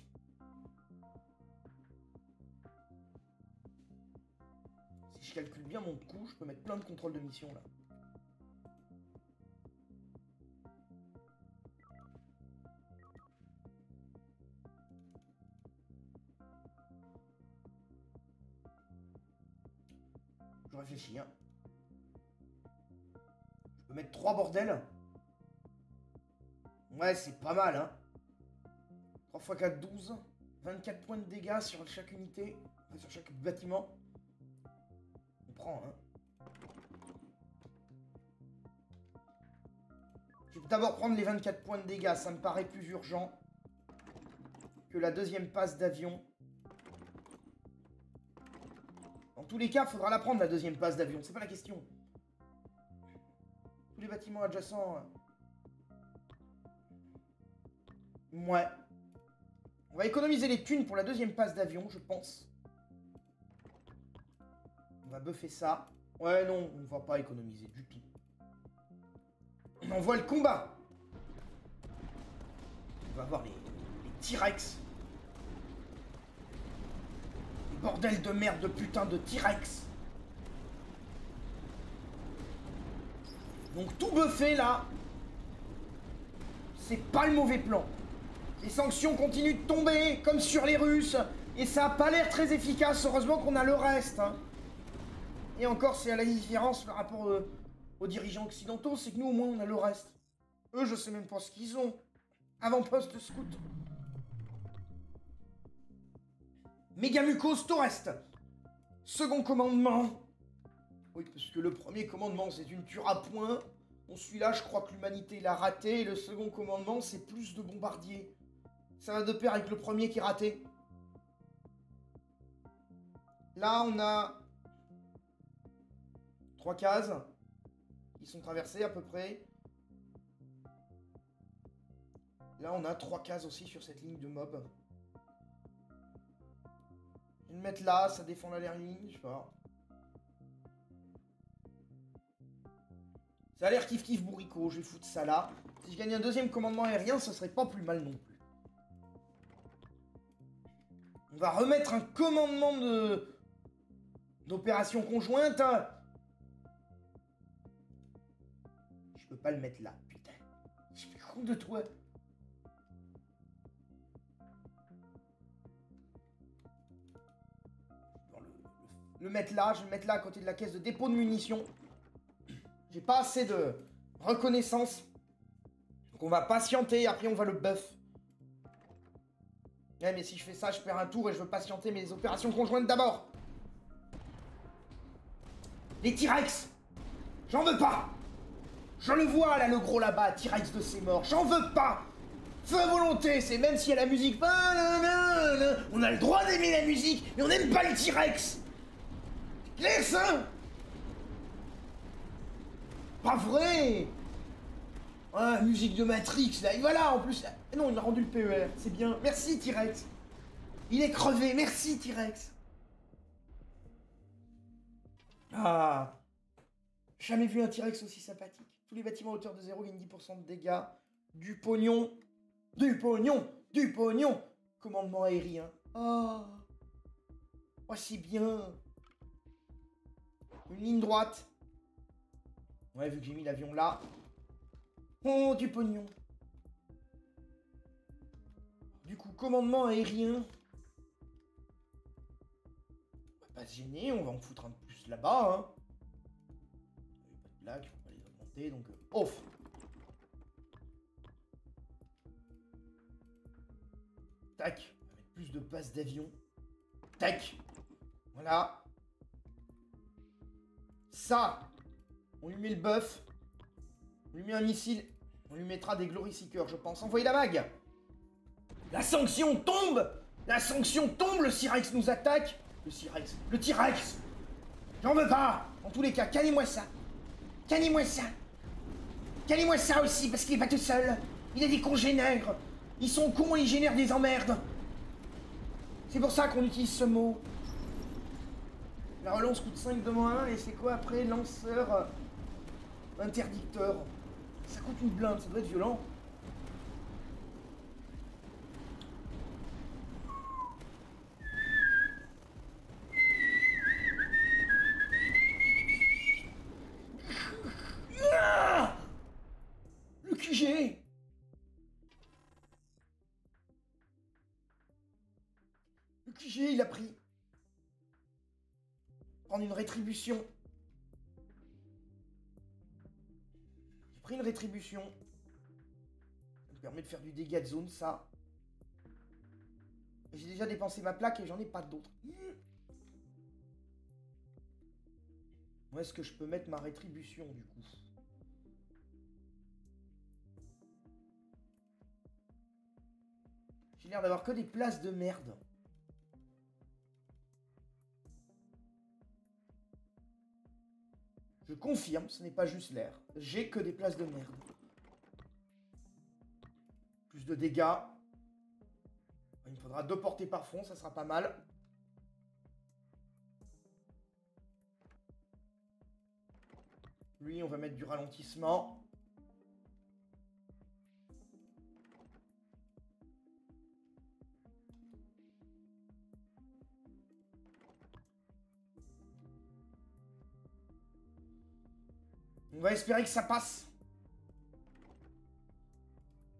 Si je calcule bien mon coût, je peux mettre plein de contrôles de mission là. Je réfléchis, hein. Je peux mettre 3 bordels. Ouais, c'est pas mal, hein. 3 x 4, 12. 24 points de dégâts sur chaque unité. Enfin, sur chaque bâtiment. On prend, hein. Je vais d'abord prendre les 24 points de dégâts. Ça me paraît plus urgent que la deuxième passe d'avion. Dans tous les cas, il faudra la prendre, la deuxième passe d'avion. C'est pas la question. Tous les bâtiments adjacents. Ouais. On va économiser les thunes pour la deuxième passe d'avion, je pense. On va buffer ça. Ouais, non, on va pas économiser du tout. On envoie le combat. On va avoir les T-Rex. Bordel de merde de putain de T-Rex. Donc tout buffé là. C'est pas le mauvais plan. Les sanctions continuent de tomber comme sur les Russes. Et ça a pas l'air très efficace. Heureusement qu'on a le reste. Hein. Et encore, c'est à la différence par rapport aux dirigeants occidentaux. C'est que nous au moins on a le reste. Eux, je sais même pas ce qu'ils ont. Avant-poste de scout. Mégamucos Torest. Second commandement. Oui, parce que le premier commandement, c'est une cure à point. Bon, celui-là, je crois que l'humanité l'a raté. Et le second commandement, c'est plus de bombardiers. Ça va de pair avec le premier qui est raté. Là, on a 3 cases qui sont traversées à peu près. Là, on a 3 cases aussi sur cette ligne de mob. Je vais le mettre là, ça défend la ligne, je sais pas. Ça a l'air kiff-kiff bourricot, je vais foutre ça là. Si je gagne un deuxième commandement aérien, ça serait pas plus mal non plus. On va remettre un commandement d'opération conjointe. Je peux pas le mettre là, putain. Je suis con de toi. Le mettre là, je vais le mettre là à côté de la caisse de dépôt de munitions. J'ai pas assez de reconnaissance. Donc on va patienter, après on va le buff. Ouais, mais si je fais ça, je perds un tour et je veux patienter mes opérations conjointes d'abord. Les T-Rex, j'en veux pas. Je le vois là, le gros là-bas, T-Rex de ses morts. J'en veux pas. Feu à volonté, c'est même s'il y a la musique. On a le droit d'aimer la musique, mais on n'aime pas les T-Rex. Claire ça. Pas vrai. Ah, musique de Matrix, là, et voilà, en plus... Non, il m'a rendu le PER, c'est bien. Merci, T-Rex. Il est crevé, merci, T-Rex. Ah. Jamais vu un T-Rex aussi sympathique. Tous les bâtiments à hauteur de 0 gagnent 10% de dégâts. Du pognon. Du pognon. Du pognon. Commandement aérien. Oh. Oh, c'est bien. Une ligne droite. Ouais, vu que j'ai mis l'avion là. Oh, du pognon. Du coup, commandement aérien. On va pas se gêner, on va en foutre un peu plus là-bas, hein. Il n'y a pas de blague, faut pas les augmenter, donc... off. Tac. On va mettre plus de bases d'avion. Tac. Voilà. Ça. On lui met le buff. On lui met un missile. On lui mettra des Glory Seekers, je pense. Envoyez la bague. La sanction tombe. La sanction tombe. Le T-Rex nous attaque. Le T-Rex. Le T-Rex. J'en veux pas. En tous les cas, calez-moi ça. Calez-moi ça. Calez-moi ça aussi, parce qu'il est pas tout seul. Il a des congénères. Ils sont cons et ils génèrent des emmerdes. C'est pour ça qu'on utilise ce mot. La relance coûte 5 de moins 1 et c'est quoi après? Lanceur... interdicteur. Ça coûte une blinde, ça doit être violent. Ah, le QG. Le QG, il a pris. Prendre une rétribution. Pris une rétribution. Ça me permet de faire du dégât de zone, ça. J'ai déjà dépensé ma plaque et j'en ai pas d'autres. Où est-ce que je peux mettre ma rétribution, du coup? J'ai l'air d'avoir que des places de merde. Je confirme, ce n'est pas juste l'air. J'ai que des places de merde. Plus de dégâts. Il me faudra 2 portées par front, ça sera pas mal. Lui, on va mettre du ralentissement. On va espérer que ça passe.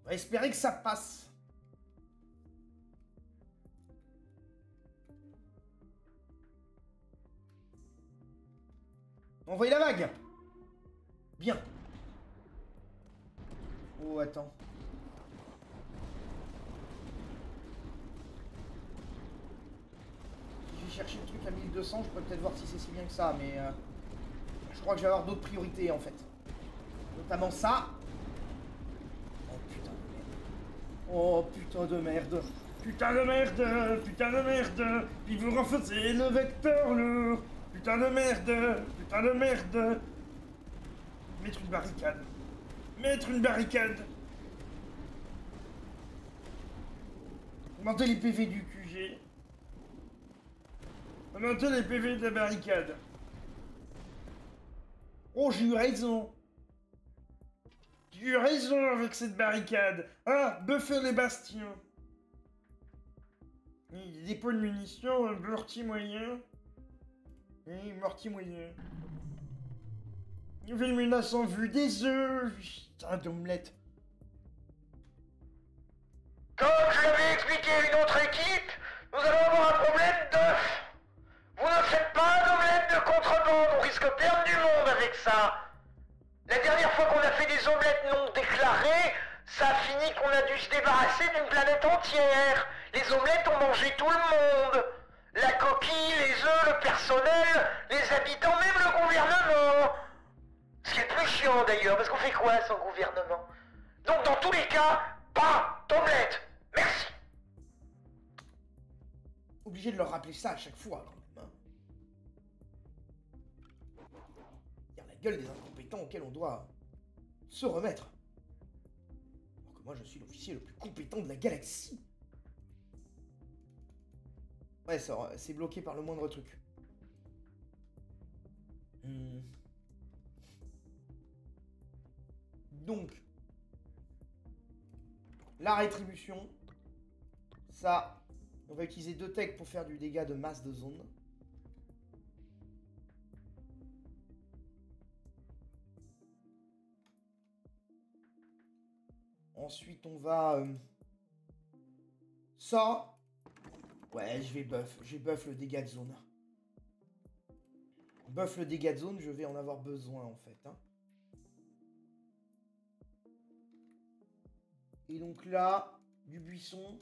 On va espérer que ça passe. Envoyez la vague. Bien. Oh, attends. Si je vais chercher le truc à 1200, je pourrais peut-être voir si c'est si bien que ça, mais... je crois que je vais avoir d'autres priorités, en fait. Notamment ça. Oh, putain de merde. Oh, putain de merde. Putain de merde. Putain de merde. Puis vous renforcez le vecteur lourd. Putain de merde. Putain de merde. Mettre une barricade. Mettre une barricade. Augmenter les PV du QG. Augmenter les PV de la barricade. Oh, j'ai eu raison. J'ai eu raison avec cette barricade. Ah, buffer les bastions. Des dépôts de munitions, un blurty moyen. Oui, mortier moyen. Nouvelle menace en vue des œufs. Putain d'omelette. Comme je l'avais expliqué à une autre équipe, nous allons avoir un problème d'œufs. Vous ne faites pas d'omelette de contrebande, on risque de perdre du monde avec ça. La dernière fois qu'on a fait des omelettes non déclarées, ça a fini qu'on a dû se débarrasser d'une planète entière. Les omelettes ont mangé tout le monde. La coquille, les œufs, le personnel, les habitants, même le gouvernement. Ce qui est plus chiant d'ailleurs, parce qu'on fait quoi sans gouvernement? Donc dans tous les cas, pas d'omelette. Merci. Obligé de leur rappeler ça à chaque fois, quand même. Hein. Dire la gueule des incompétents auxquels on doit se remettre. Alors que moi, je suis l'officier le plus compétent de la galaxie. Ouais, c'est bloqué par le moindre truc. Donc, la rétribution, ça, on va utiliser 2 techs pour faire du dégât de masse de zone. Ensuite, on va... ça... Ouais, je vais buff le dégât de zone. Buff le dégât de zone, je vais en avoir besoin, en fait. Hein. Et donc là, du buisson.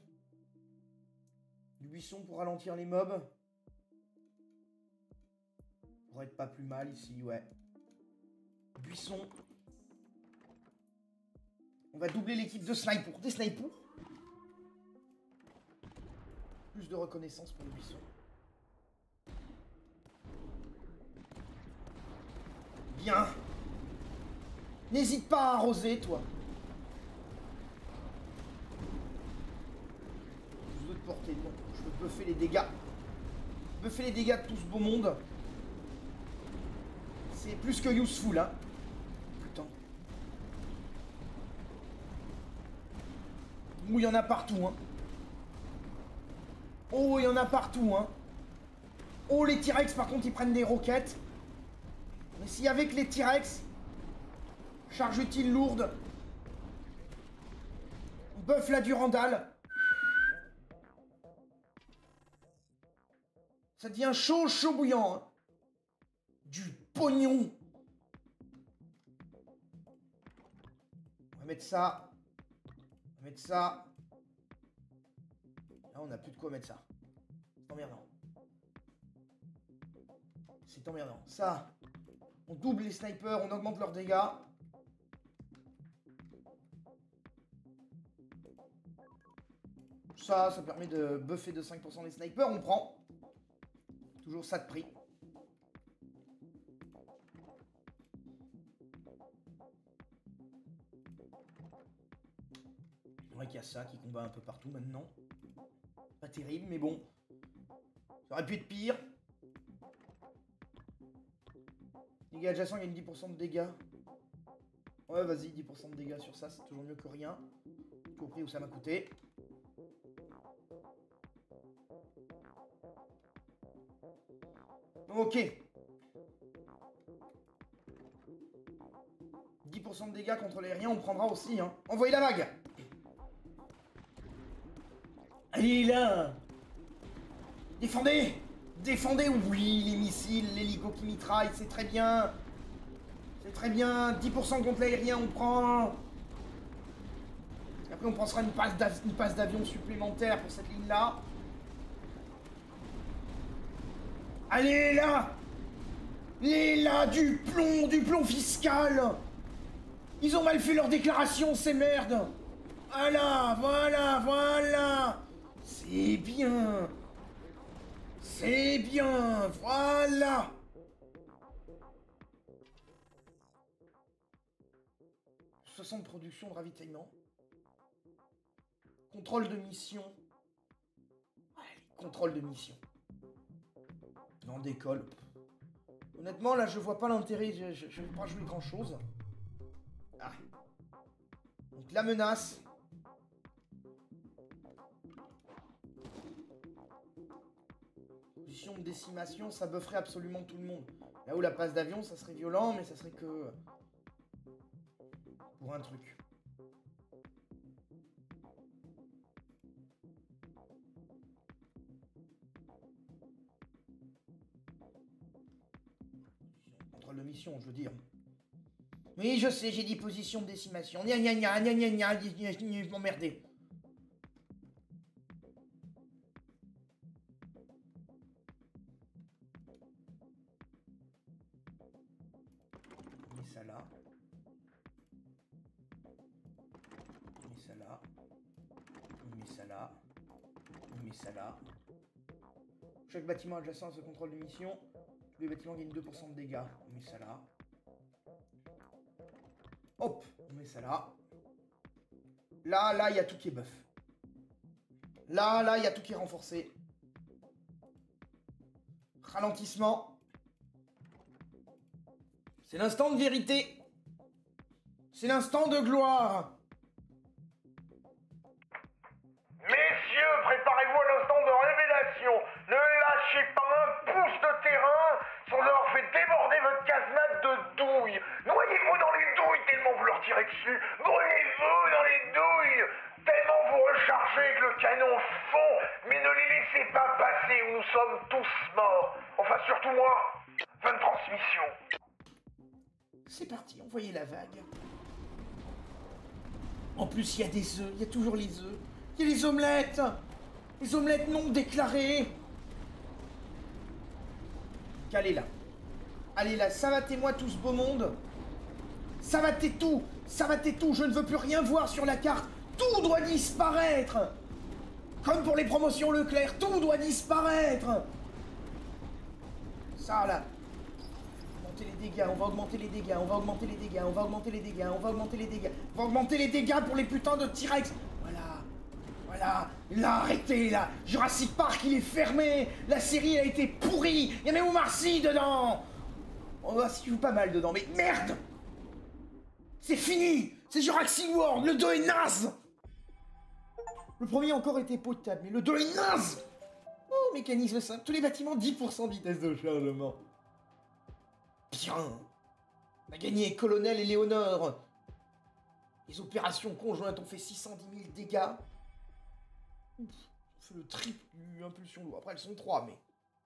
Du buisson pour ralentir les mobs. Pourrait être pas plus mal ici, ouais. Buisson. On va doubler l'équipe de snipers. Des snipers. Plus de reconnaissance pour le buisson. Bien. N'hésite pas à arroser, toi. Je veux te porter, non. Je veux buffer les dégâts. Buffer les dégâts de tout ce beau monde. C'est plus que useful, hein. Putain. Ouh, il y en a partout, hein. Oh, il y en a partout, hein. Oh, les T-Rex, par contre, ils prennent des roquettes. Mais si avec les T-Rex, charge utile lourde, buff la Durandal, ça devient chaud, chaud bouillant. Hein. Du pognon. On va mettre ça. On va mettre ça. Là, on n'a plus de quoi mettre ça. C'est emmerdant. C'est emmerdant. Ça, on double les snipers, on augmente leurs dégâts. Ça permet de buffer de 5% les snipers, on prend. Toujours ça de prix. C'est vrai qu'il y a ça qui combat un peu partout maintenant. Pas terrible, mais bon. Ça aurait pu être pire. Dégâts adjacents, il y a 10% de dégâts. Ouais, vas-y, 10% de dégâts sur ça, c'est toujours mieux que rien. Tout au prix où ça m'a coûté. Ok. 10% de dégâts contre l'aérien, on prendra aussi, hein. Envoyez la vague. Allez là. Défendez. Défendez, oui, les missiles, l'hélico qui mitraille, c'est très bien. C'est très bien. 10% contre l'aérien, on prend. Après, on pensera une passe d'avion supplémentaire pour cette ligne-là. Allez, là. Les là, du plomb fiscal. Ils ont mal fait leur déclaration, ces merdes. Voilà, voilà, voilà. C'est bien. C'est bien, voilà. « 60 production de ravitaillement. Contrôle de mission. Allez, contrôle de mission. Non, décolle. Honnêtement, là, je vois pas l'intérêt. Je vais pas jouer grand-chose. Ah. Donc, la menace. Position de décimation, ça bufferait absolument tout le monde. Là où la passe d'avion, ça serait violent, mais ça serait que... pour un truc. Contrôle de mission, je veux dire. Oui, je sais, j'ai dit position de décimation. Gna gna gna gna gna gna gna, m'emmerder. On met ça là. On met ça là. On met ça là. On met ça là. Chaque bâtiment adjacent à ce contrôle de mission, tous les bâtiments gagnent 2% de dégâts. On met ça là. Hop, on met ça là. Là, il y a tout qui est buff. Là, il y a tout qui est renforcé. Ralentissement. C'est l'instant de vérité. C'est l'instant de gloire. Messieurs, préparez-vous à l'instant de révélation. Ne lâchez pas un pouce de terrain sans avoir fait déborder votre casemate de douilles. Noyez-vous dans les douilles tellement vous leur tirez dessus. Brûlez-vous dans les douilles tellement vous rechargez que le canon fond. Mais ne les laissez pas passer ou nous sommes tous morts. Enfin, surtout moi. Fin de transmission. C'est parti, envoyez la vague. En plus, il y a des œufs, il y a toujours les œufs. Il y a les omelettes. Les omelettes non déclarées. Allez là. Allez là, savatez-moi tout ce beau monde. Savatez tout. Savatez tout. Je ne veux plus rien voir sur la carte. Tout doit disparaître. Comme pour les promotions Leclerc, tout doit disparaître. Ça là. Les dégâts, on va augmenter les dégâts, on va augmenter les dégâts, on va augmenter les dégâts, on va augmenter les dégâts, on va augmenter les dégâts pour les putains de T-Rex. Voilà, là, arrêtez, là, Jurassic Park, il est fermé, la série a été pourrie, il y a même Omar Sy dedans. On va s'y joue pas mal dedans, mais merde. C'est fini, c'est Jurassic World, le 2 est naze. Le premier encore était potable, mais le 2 est naze. Oh, mécanisme simple, tous les bâtiments 10% de vitesse de chargement. Bien. On a gagné Colonel et Léonore. Les opérations conjointes ont fait 610 000 dégâts. Ouf, on fait le triple du impulsion lourd. Après, elles sont 3, mais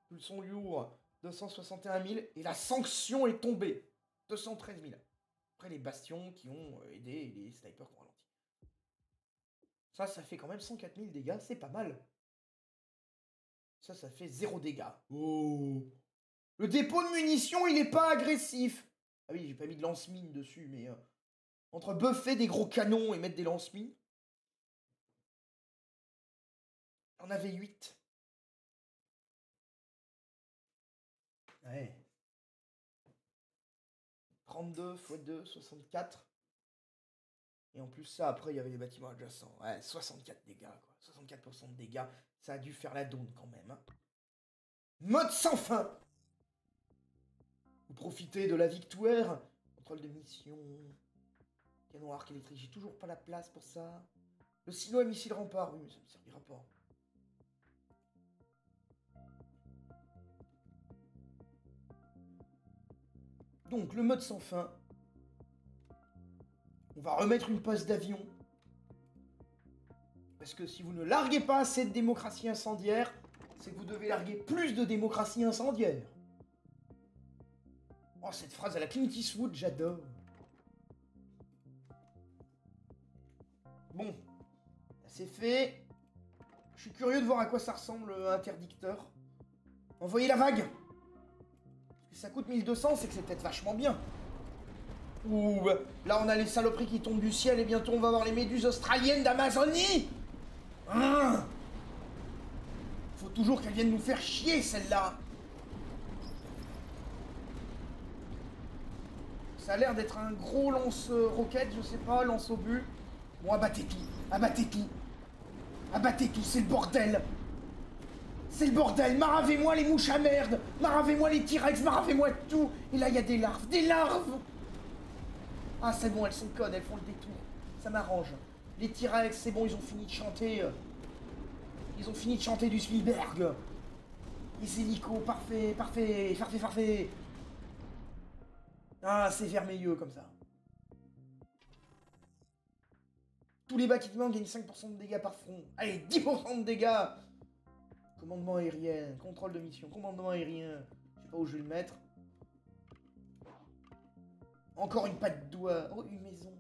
impulsion lourd, 261 000. Et la sanction est tombée. 213 000. Après, les bastions qui ont aidé les snipers qui ont ralenti. Ça fait quand même 104 000 dégâts. C'est pas mal. Ça fait 0 dégâts. Oh. Le dépôt de munitions, il est pas agressif. Ah oui, j'ai pas mis de lance-mine dessus, mais... entre buffer des gros canons et mettre des lance-mines... On avait 8. Ouais. 32 x 2, 64. Et en plus ça, après, il y avait les bâtiments adjacents. Ouais, 64 dégâts, quoi. 64% de dégâts. Ça a dû faire la daune, quand même. Hein. Mode sans fin. Vous profitez de la victoire. Contrôle de mission. Canon arc électrique. J'ai toujours pas la place pour ça. Le silo à missile rempart. Oui, mais ça me servira pas. Donc, le mode sans fin. On va remettre une passe d'avion. Parce que si vous ne larguez pas assez de démocratie incendiaire, c'est que vous devez larguer plus de démocratie incendiaire. Oh, cette phrase à la Clint Eastwood, j'adore. Bon, c'est fait. Je suis curieux de voir à quoi ça ressemble interdicteur. Envoyez la vague. Parce que ça coûte 1200, c'est que c'est peut-être vachement bien. Ouh, là on a les saloperies qui tombent du ciel et bientôt on va voir les méduses australiennes d'Amazonie. Hein? Faut toujours qu'elles viennent nous faire chier, celle-là. Ça a l'air d'être un gros lance-roquette, je sais pas, lance-obus. Bon, abattez tout, abattez tout. Abattez tout, c'est le bordel. C'est le bordel, maravez-moi les mouches à merde. Maravez-moi les T-Rex, maravez-moi tout. Et là, il y a des larves, des larves. Ah, c'est bon, elles sont connes, elles font le détour. Ça m'arrange. Les T-Rex, c'est bon, ils ont fini de chanter. Ils ont fini de chanter du Spielberg. Les hélicos, parfait, parfait, parfait, parfait. Ah, c'est vermeilleux comme ça. Tous les bâtiments gagnent 5% de dégâts par front. Allez, 10% de dégâts. Commandement aérien, contrôle de mission, commandement aérien. Je sais pas où je vais le mettre. Encore une patte de doigt. Oh, une maison.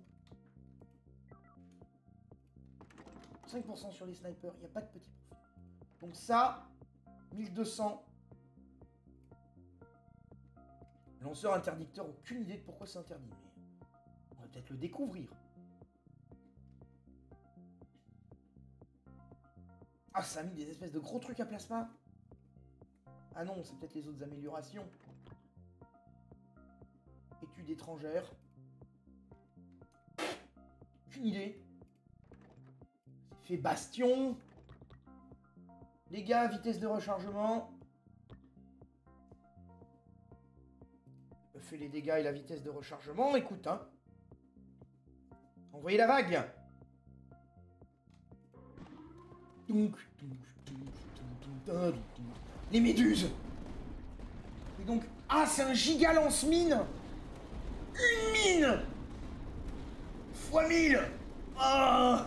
5% sur les snipers, il n'y a pas de petit profit. Donc ça, 1200. Lanceur interdicteur, aucune idée de pourquoi c'est interdit, mais on va peut-être le découvrir. Ah, ça a mis des espèces de gros trucs à plasma. Ah non, c'est peut-être les autres améliorations. Études étrangères. Aucune idée. Fait bastion. Dégâts, vitesse de rechargement. Fait les dégâts et la vitesse de rechargement. Écoute, hein. Envoyez la vague. Les méduses. Et donc, ah, c'est un giga lance-mine. Une mine fois 1000. Oh.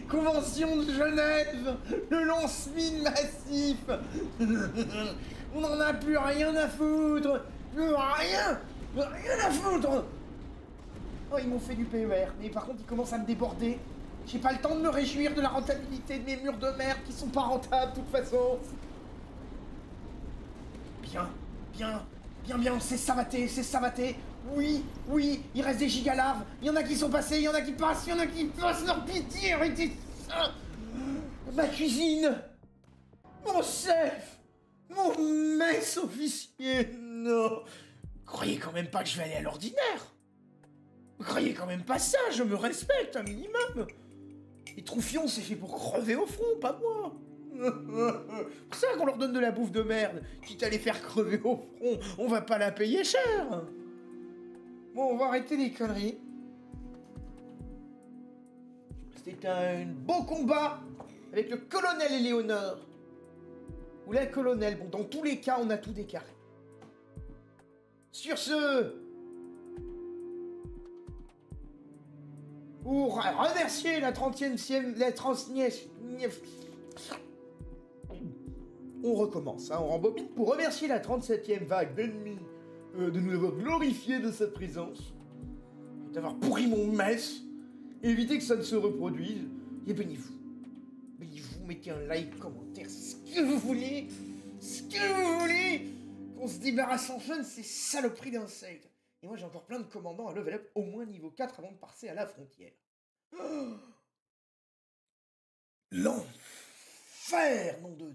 Convention de Genève. Le lance-mine massif. On n'en a plus rien à foutre. Plus rien. Rien à foutre. Oh, ils m'ont fait du PER. Mais par contre, ils commencent à me déborder. J'ai pas le temps de me réjouir de la rentabilité de mes murs de merde qui sont pas rentables de toute façon. Bien, bien, bien, bien, c'est savaté, c'est savaté. Oui, oui, il reste des gigalarves. Il y en a qui sont passés, il y en a qui passent, il y en a qui passent, leur pitié, arrêtez ça. Ma cuisine. Mon chef. Mon mess officier. Non. Vous croyez quand même pas que je vais aller à l'ordinaire? Vous croyez quand même pas ça? Je me respecte un minimum. Les troufions, c'est fait pour crever au front, pas moi. C'est pour ça qu'on leur donne de la bouffe de merde. Quitte à les faire crever au front, on va pas la payer cher. Bon, on va arrêter les conneries. C'était un beau combat avec le colonel Éléonore. Ou la colonel. Bon, dans tous les cas, on a tout décarré. Sur ce... Pour remercier la 30e, la 39e... On recommence, hein, on rembobine pour remercier la 37e vague d'ennemis de nous avoir glorifié de sa présence, d'avoir pourri mon mess, et éviter que ça ne se reproduise. Et bénissez-vous. Bénissez-vous, mettez un like, commentaire, ce que vous voulez, qu'on se débarrasse enfin de ces saloperies d'insectes. Et moi j'ai encore plein de commandants à level up au moins niveau 4 avant de passer à la frontière. Oh, l'enfer, nom de